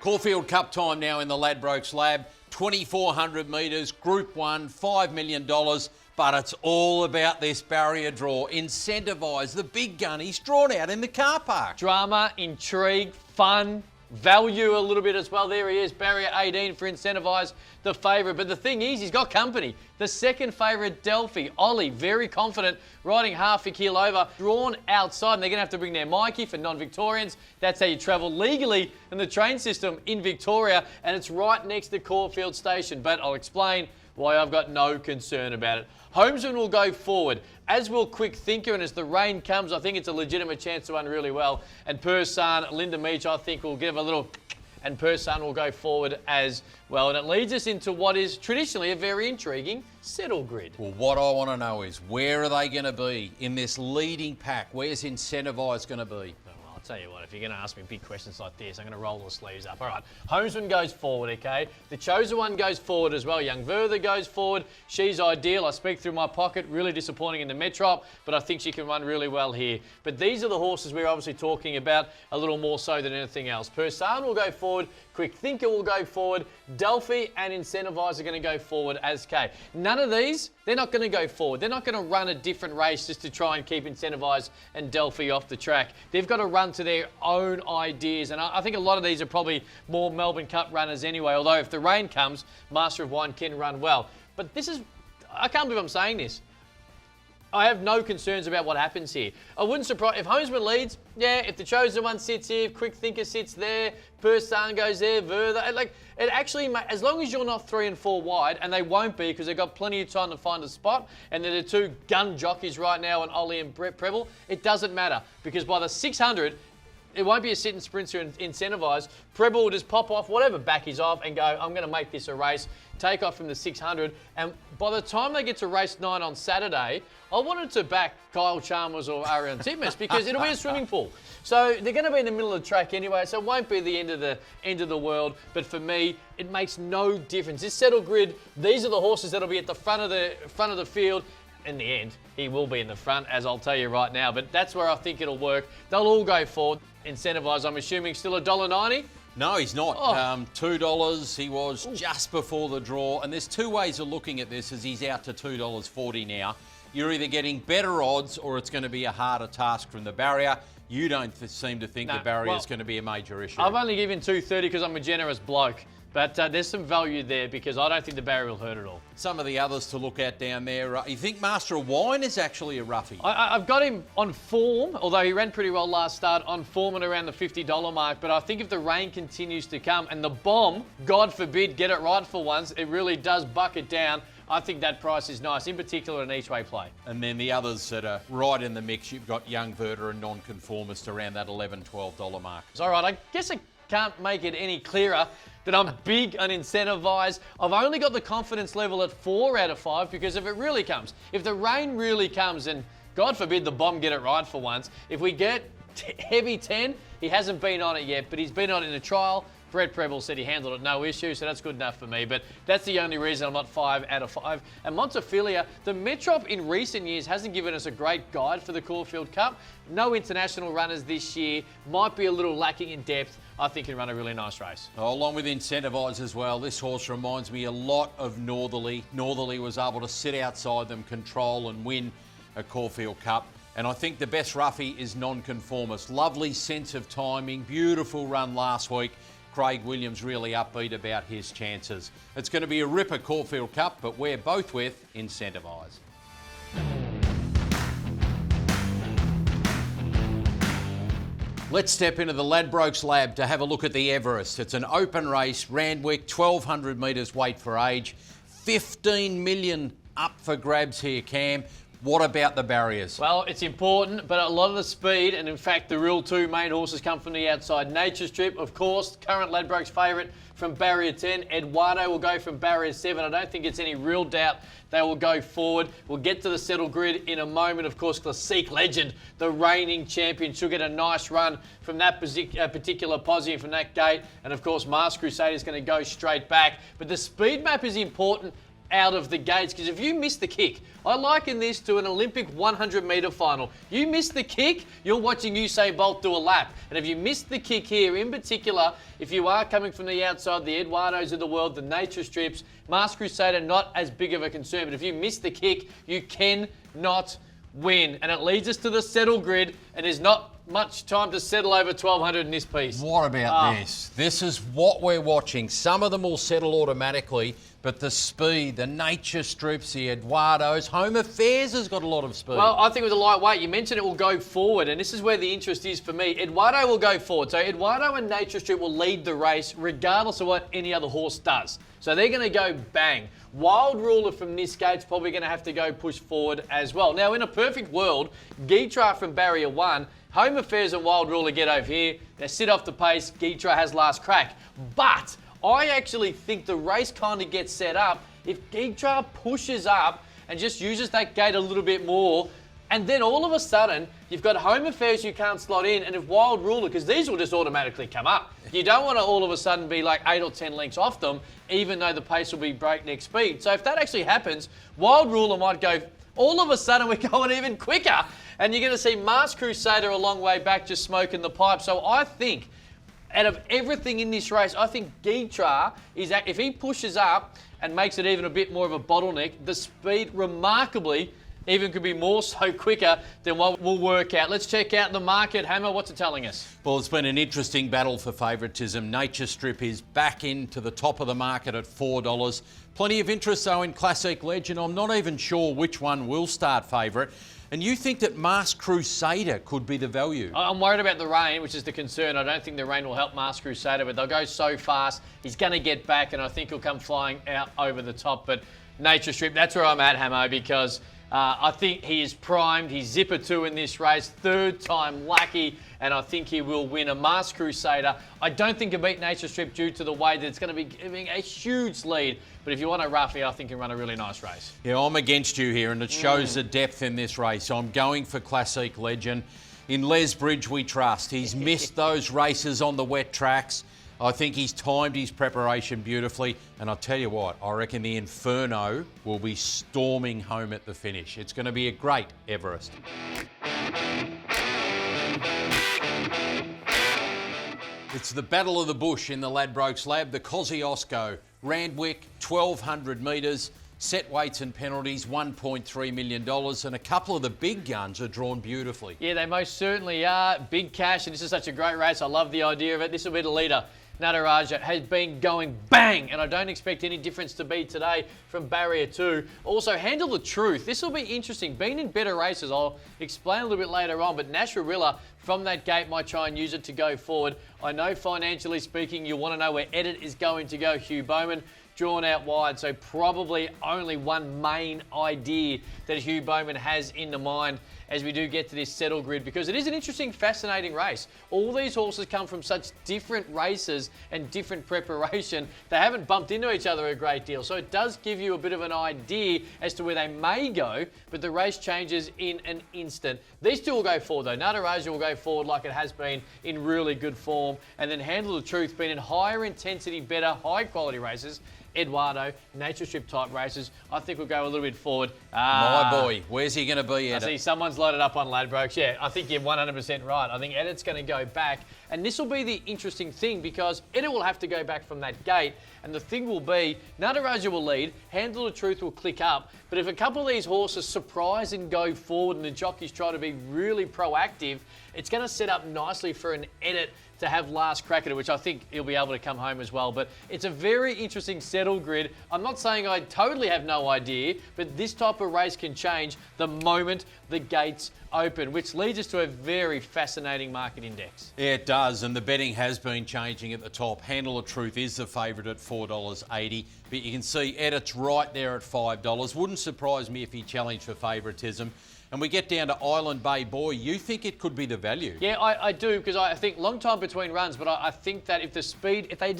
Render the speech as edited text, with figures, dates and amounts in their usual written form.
Caulfield Cup time now in the Ladbrokes Lab. 2,400 metres, Group 1, $5 million. But it's all about this barrier draw. Incentivise the big gunnies drawn out in the car park. Drama, intrigue, fun, value a little bit as well. There he is, barrier 18 for Incentivise, the favourite. But the thing is, he's got company. The second favourite, Delphi. Ollie, very confident, riding half a kilo over, drawn outside. And they're going to have to bring their Mikey for non-Victorians. That's how you travel legally in the train system in Victoria. And it's right next to Caulfield Station. But I'll explain why I've got no concern about it. Homesman will go forward, as will Quick Thinker, and as the rain comes, I think it's a legitimate chance to run really well. And Persan, Linda Meach, I think will give a little, and Persan will go forward as well. And it leads us into what is traditionally a very intriguing settle grid. Well, what I want to know is, where are they going to be in this leading pack? Where's Incentivise going to be? I'll tell you what, if you're going to ask me big questions like this, I'm going to roll the sleeves up. All right, Homesman goes forward, okay? The Chosen One goes forward as well. Young Werther goes forward. She's ideal. I speak through my pocket. Really disappointing in the Metrop, but I think she can run really well here. But these are the horses we're obviously talking about a little more so than anything else. Persan will go forward. Quick Thinker will go forward. Delphi and Incentivise are going to go forward as K. None of these, they're not going to go forward. They're not going to run a different race just to try and keep Incentivise and Delphi off the track. They've got to run to their own ideas. And I think a lot of these are probably more Melbourne Cup runners anyway, although if the rain comes, Master of Wine can run well. But this is, I can't believe I'm saying this. I have no concerns about what happens here. I wouldn't surprise if Homesman leads. Yeah, if the Chosen One sits here, if Quick Thinker sits there, Persan goes there, Werther. Like it actually, as long as you're not 3 and 4 wide, and they won't be because they've got plenty of time to find a spot, and they're the two gun jockeys right now, and Ollie and Preble. It doesn't matter because by the 600. It won't be a sit and sprinter and Incentivise. Preble will just pop off, whatever back he's off, and go, I'm going to make this a race, take off from the 600. And by the time they get to race 9 on Saturday, I wanted to back Kyle Chalmers or Ariane Titmus because it'll be a swimming pool. So they're going to be in the middle of the track anyway, so it won't be the end of the world. But for me, it makes no difference. This settle grid, these are the horses that'll be at the front of the field. In the end, he will be in the front, as I'll tell you right now. But that's where I think it'll work. They'll all go forward. Incentivise, I'm assuming, still $1.90? No, he's not. Oh. $2. He was just before the draw. And there's two ways of looking at this as he's out to $2.40 now. You're either getting better odds or it's going to be a harder task from the barrier. You don't seem to think the barrier is going to be a major issue. I've only given $2.30 because I'm a generous bloke. But there's some value there because I don't think the barrier will hurt at all. Some of the others to look at down there. You think Master of Wine is actually a roughie? I've got him on form, although he ran pretty well last start, on form at around the $50 mark. But I think if the rain continues to come and the bomb, God forbid, get it right for once, it really does buck it down. I think that price is nice, in particular an each-way play. And then the others that are right in the mix, you've got Young Werther and Non-Conformist around that $11, $12 mark. It's all right. I guess I can't make it any clearer that I'm big on Incentivise. I've only got the confidence level at 4 out of 5 because if it really comes, if the rain really comes and God forbid the bomb get it right for once, if we get heavy 10, he hasn't been on it yet, but he's been on it in a trial. Brett Preble said he handled it no issue, so that's good enough for me. But that's the only reason I'm not 5 out of 5. And Montefilia, the Metrop in recent years hasn't given us a great guide for the Caulfield Cup. No international runners this year. Might be a little lacking in depth. I think he'll run a really nice race. Along with Incentivise as well, this horse reminds me a lot of Northerly. Northerly was able to sit outside them, control and win a Caulfield Cup. And I think the best roughie is Non-Conformist. Lovely sense of timing, beautiful run last week. Craig Williams really upbeat about his chances. It's going to be a ripper Caulfield Cup, but we're both with Incentivise. Let's step into the Ladbrokes Lab to have a look at the Everest. It's an open race, Randwick, 1,200 metres weight for age. 15 million up for grabs here, Cam. What about the barriers? Well, it's important, but a lot of the speed, and in fact, the real two main horses come from the outside. Nature Strip, of course, current Ladbrokes favourite from barrier 10. Eduardo will go from barrier 7. I don't think it's any real doubt they will go forward. We'll get to the settle grid in a moment. Of course, Classique Legend, the reigning champion, should get a nice run from that particular posse and from that gate. And of course, Mars Crusader is going to go straight back. But the speed map is important. out of the gates, because if you miss the kick, I liken this to an Olympic 100-metre final. You miss the kick, you're watching Usain Bolt do a lap. And if you miss the kick here, in particular, if you are coming from the outside, the Eduardos of the world, the Nature Strips, Masked Crusader, not as big of a concern. But if you miss the kick, you cannot win. And it leads us to the settle grid, and there's not much time to settle over 1,200 in this piece. What about this? This is what we're watching. Some of them will settle automatically, but the speed, the Nature Strips, the Eduardos, Home Affairs has got a lot of speed. Well, I think with a lightweight, you mentioned it will go forward, and this is where the interest is for me. Eduardo will go forward. So Eduardo and Nature Strip will lead the race regardless of what any other horse does. So they're going to go bang. Wild Ruler from this gate's probably going to have to go push forward as well. Now, in a perfect world, Guitra from Barrier 1, Home Affairs and Wild Ruler get over here. They sit off the pace. Guitra has last crack. But I actually think the race kind of gets set up if Guitra pushes up and just uses that gate a little bit more. And then all of a sudden, you've got Home Affairs you can't slot in, and if Wild Ruler, because these will just automatically come up. You don't want to all of a sudden be like 8 or 10 lengths off them, even though the pace will be breakneck speed. So if that actually happens, Wild Ruler might go, all of a sudden we're going even quicker. And you're going to see Masked Crusader a long way back just smoking the pipe. So I think, out of everything in this race, I think Guitra is, if he pushes up and makes it even a bit more of a bottleneck, the speed remarkably even could be more so quicker than what will work out. Let's check out the market. Hammer, what's it telling us? Well, it's been an interesting battle for favouritism. Nature Strip is back into the top of the market at $4. Plenty of interest, though, in Classic Legend. I'm not even sure which one will start favourite. And you think that Masked Crusader could be the value? I'm worried about the rain, which is the concern. I don't think the rain will help Masked Crusader, but they'll go so fast. He's going to get back, and I think he'll come flying out over the top. But Nature Strip, that's where I'm at, Hamo, because I think he is primed. He's zipper 2 in this race, third time lucky, and I think he will win. A Masked Crusader, I don't think he'll beat Nature Strip due to the way that it's going to be giving a huge lead. But if you want a roughie, I think he'll run a really nice race. Yeah, I'm against you here, and it shows the depth in this race. I'm going for Classic Legend. In Les Bridge, we trust. He's missed those races on the wet tracks. I think he's timed his preparation beautifully. And I'll tell you what, I reckon the Inferno will be storming home at the finish. It's going to be a great Everest. It's the Battle of the Bush in the Ladbrokes Lab. The Kosciuszko, Randwick, 1,200 metres. Set weights and penalties, $1.3 million, and a couple of the big guns are drawn beautifully. Yeah, they most certainly are. Big cash, and this is such a great race. I love the idea of it. This will be the leader. Nataraja has been going bang, and I don't expect any difference to be today from Barrier 2. Also, Handle the Truth. This will be interesting. Been in better races, I'll explain a little bit later on, but Nasharilla from that gate might try and use it to go forward. I know financially speaking, you want to know where Edit is going to go. Hugh Bowman drawn out wide, so probably only one main idea that Hugh Bowman has in the mind as we do get to this settle grid, because it is an interesting, fascinating race. All these horses come from such different races and different preparation. They haven't bumped into each other a great deal, so it does give you a bit of an idea as to where they may go, but the race changes in an instant. These two will go forward though. Nataraja will go forward like it has been in really good form, and then Handle the Truth been in higher intensity, better, high quality races. Eduardo, Nature Strip type races, I think we'll go a little bit forward. My boy, where's he going to be, Edit? I see someone's loaded up on Ladbrokes. Yeah, I think you're 100% right. I think Edit's going to go back. And this will be the interesting thing, because Edit will have to go back from that gate. And the thing will be, Nataraja will lead, Handle the Truth will click up. But if a couple of these horses surprise and go forward and the jockeys try to be really proactive, it's going to set up nicely for an Edit to have last crack at it, which I think he'll be able to come home as well. But it's a very interesting settle grid. I'm not saying I totally have no idea, but this type of race can change the moment the gates open, which leads us to a very fascinating market index. Yeah, it does, and the betting has been changing at the top. Handle the Truth is the favourite at $4.80, but you can see Edit's right there at $5. Wouldn't surprise me if he challenged for favouritism. And we get down to Island Bay Boy. You think it could be the value? Yeah, I do, because I think long time between runs, but I think that if the speed, if they